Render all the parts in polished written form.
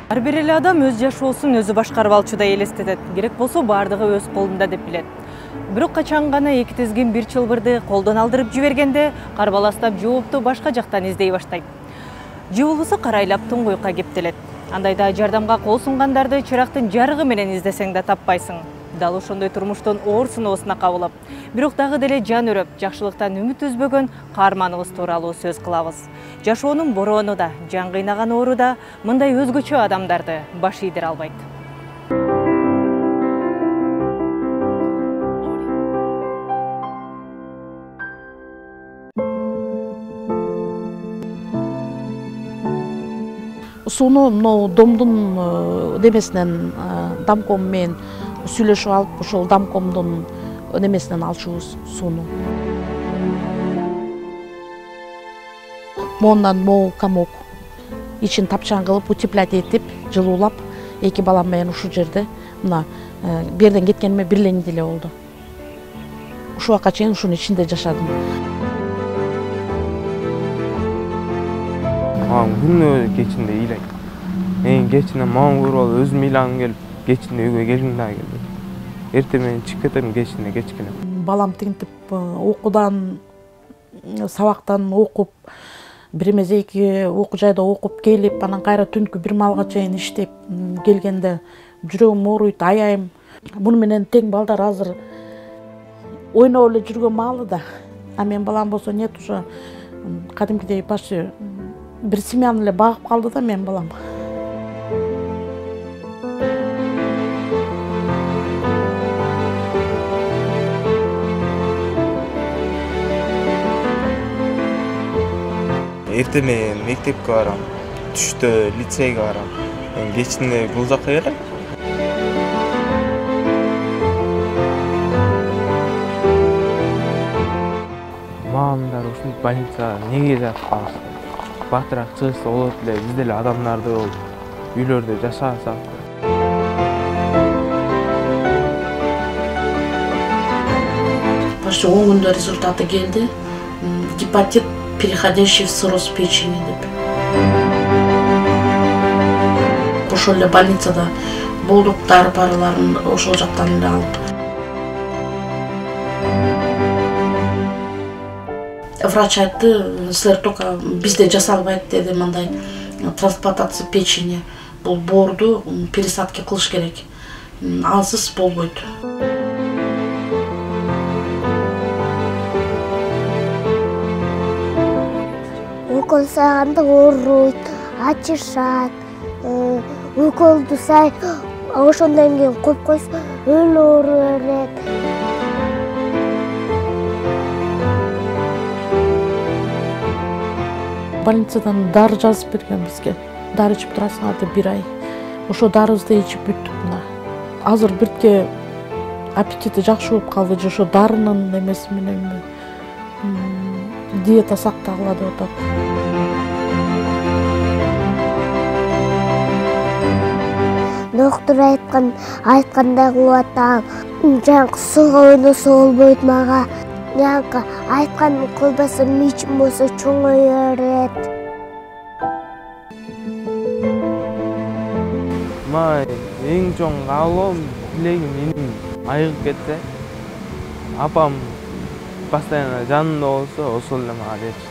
Ар бир эле адам өз жашоосун өзү башкарып алчудай элестетет. Керек болсо бардыгы өз колунда деп билет. Бирок качан гана эки тизгин бир чылбырды колдон алдырып жибергенде карбаластап жоопту башка жактан издей баштайт. Же болбосо карайлап туңгуйка кептелет. Андайда жардамга кол сунгандарды чырактын жарыгы менен издесең да таппайсың. Дал ошондой турмуштун оор сыноосуна кабылып, бирок дагы деле жан өрөп, жакшылыктан үмүт үзбөгөн каарманыбыз тууралуу сөз кылабыз. Жашоонун бороону да, жан кыйнаган оору да мындай өзгөчө адамдарды баш ийдире албайт. Сону мынау домдун немесинен дамком менен сүйлөшүп алып, ошол дамкомдун немесинен алчубуз сууну. Мондан мол комок ичин тапчаң кылып, утеплять этип, жылуулап, эки балам менен ушул жерде мына берден кеткениме бир эле неделе болду. Ушул убакка чейин ушунун ичинде жашадым. Күнү кечинде ыйлайт. Кечинде мага көрүп өзүм ыйлагым келип, кечинде үйгө келгим да келди. Эртең менен чыгып кетем, кечинде кечкене. Балам тинтип окуудан, сабактан окуп, бир эмес эки окуу жайда окуп келип, анан кайра түнкү бир малга чейин иштеп келгенде жүрөгүм ооруйт, аяйм. Муну менен тең балдар азыр ойноп эле жүргөн маалы да. А менин балам болсо нет, уже кадимкидей почти бир семьяны эле багып калды да менин балам. Эртең менен мектепке барам, түштө лицейге барам. Кечинде бул жакка келем. Мамдар ушинтип больницага неге жатып калышты? Батыраак чыгышса болот эле, биз деле адамдарды болуп, үйлөрдө жашасак. Почти 10 күндө результаты келди. Гепатит, переходящий в цирроз печени деп. Ошол эле больницада болдук, дары-парыларын ошол жактан эле алып. Врач айтты, силер только бизде жасалбайт деди, мындай трансплантация печени. Бул боорду пересадка кылыш керек. Алсыз болбойт. Укол сайганда ооруйт, ачышат. Уколду сай ошондон кийин коюп койсо өлө оору берет. Больницадан дары жазып берген бизге. Дары ичип турасыңар деп 1 ай. Ошо дарыбызды ичип бүттүк мына. Азыр бирке аппетити жакшы болуп калды, же ошо дарынын немеси мененби диета сактагыла деп атат. Доктор айткандай кылып атам. Жаңкы суга ойносо болбойт мага. Жаңкы айтканын кылбаса мичим болсо чоңое берет. Эң чоң каалоом, тилегим менин айыгып кетсе, апам постоянно жанымда болсо, ошол эле мага жетчү.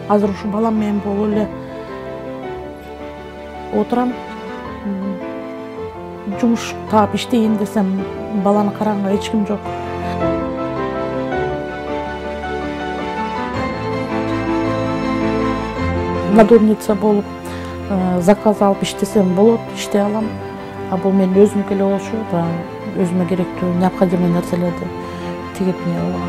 Азыр ушу балам менен болуп эле отурам. Жумуш таап иштейин десем, баланы караганга эч ким жок. Надомница болуп, заказ алып иштесем болот, иштей алам. А бул мен өзүмгө эле болушу, өзүмө керектүү необходимый нерселерди тигип не алам.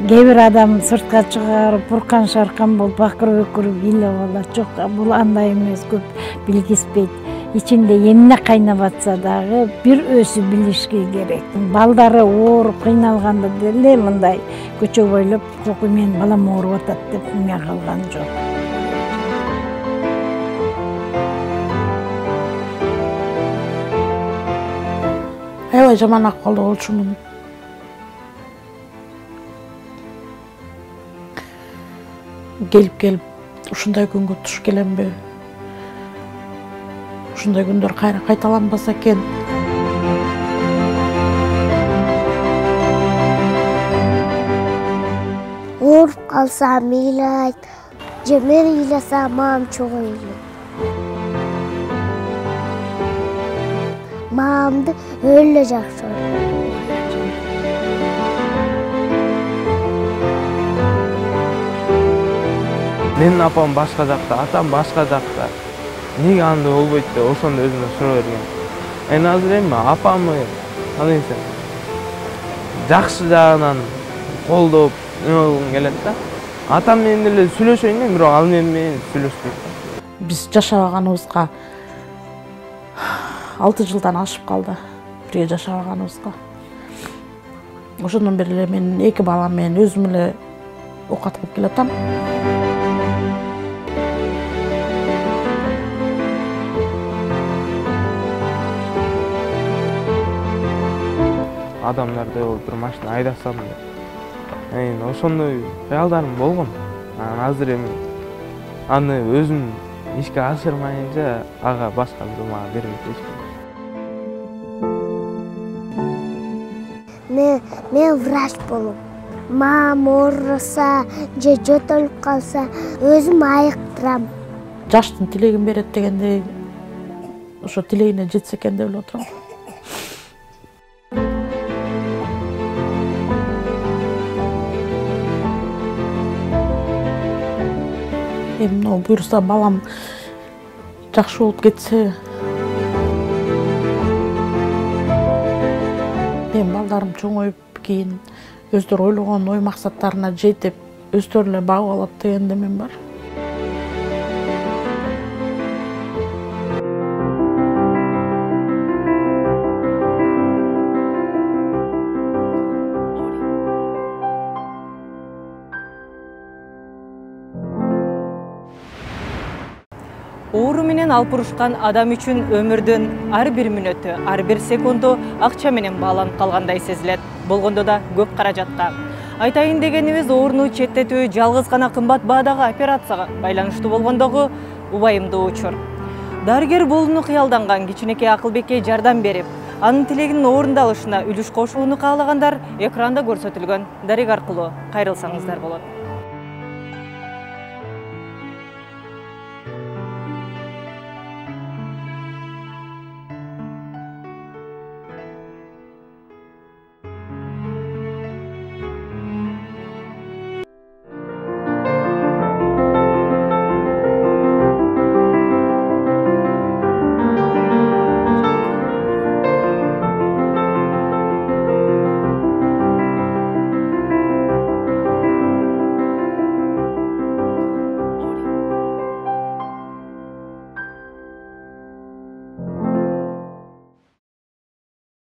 Кээ бир адам сыртка чыгарып, буркан шаркан болуп, бакырып өкүрүп илеп алат. Жок, бул андай эмес, көп билгиспейт. Ичинде эмне кайнап атса дагы бир өзү билишки керек. Балдары ооруп, кыйналганда деле мындай көчө бойлоп, кокуй менин балам ооруп атат деп эме калган жок. аябай жаман акыбалда болчумун. Келип ушундай күнгө туш келемби? Ушундай күндөр кайра кайталанбаса экен. Ооруп калсам ыйлайт, же мен ыйласам мамам чогуу ыйлайт. Мамамды өлө жакшы көрөм. Менин апам башка жакта, атам башка жакта. Неге андай болбойт деп ошондо өзүмө суроо берген. Азыр эми апамы кандайсың жакшы жагынан колдоп неме кылгым келет да. Атам менен деле сүйлөшөйүн да, бирок ал менен сүйлөшпөйт. Биз жашабаганыбызга 6 жылдан ашып калды. Бирге жашабаганыбызга. Ошондон бери эле мен 2 балам менен өзүм эле окат кылып келатам. Адамдардай болуп бир машина айдасам деп. Ошондой кыялдарым болгон. Азыр эми аны өзүм ишке ашырмайынча ага башка бирөө мага бербейт эч ким. Мен врач болуп, мамам ооруса же жөтөлүп калса, өзүм айыктырам. Жаштын тилегин берет дегендей, ошо тилегине жетсе экен деп эле отурам. Эми буюрса балам жакшы болуп кетсе, менин балдарым чоңоюп кийин өздөрү ойлогон ой максаттарына жетип, өздөрү эле багып алат деген демем бар. Оору менен алпурушкан адам үчүн өмүрдүн ар бир мүнөтү, ар бир секунду акча менен бааланып калгандай сезилет. Болгондо да көп каражатка. Айтайын дегенибиз, ооруну четтетүү жалгыз гана кымбат баадагы операцияга байланыштуу болгондогу убайымдуу учур. Дарыгер болууну кыялданган кичинекей Акылбекке жардам берип, анын тилегинин орундалышына үлүш кошууну каалагандар экранда көрсөтүлгөн дарек аркылуу кайрылсаңыздар болот.